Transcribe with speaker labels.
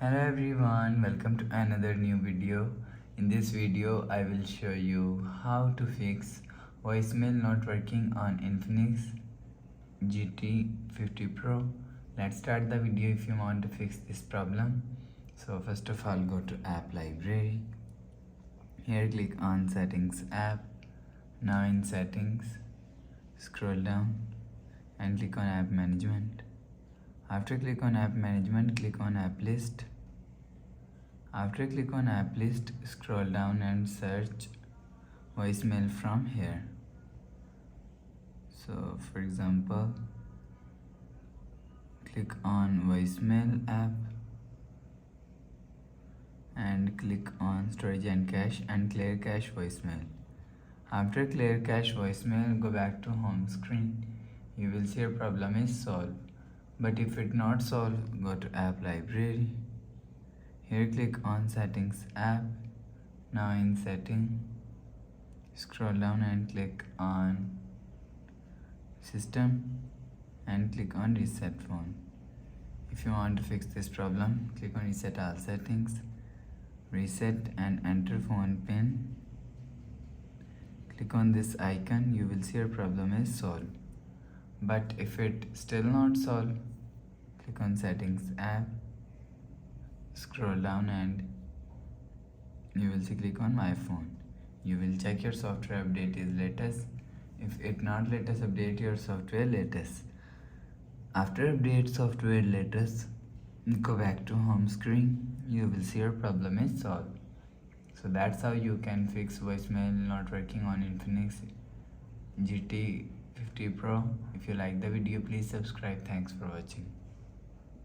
Speaker 1: Hello everyone, welcome to another new video. In this video, I will show you how to fix voicemail not working on Infinix GT50 Pro. Let's start the video if you want to fix this problem. So first of all, go to app library. Here click on settings app. Now in settings, scroll down and click on app management. After click on app management, click on app list. After click on app list, scroll down and search voicemail from here. So for example, click on voicemail app and click on storage and cache and clear cache voicemail. After clear cache voicemail, go back to home screen. You will see your problem is solved. But if it not solved, go to app library. Here click on settings app. Now in setting, scroll down and click on system and click on reset phone. If you want to fix this problem, click on reset all settings, reset and enter phone pin. Click on this icon, you will see your problem is solved. But if it still not solved, click on settings app, scroll down and you will see click on my phone. You will check your software update is latest. If it not latest, update your software latest. After update software latest, go back to home screen. You will see your problem is solved. So that's how you can fix voicemail not working on Infinix GT50 Pro. If you like the video, please subscribe. Thanks for watching.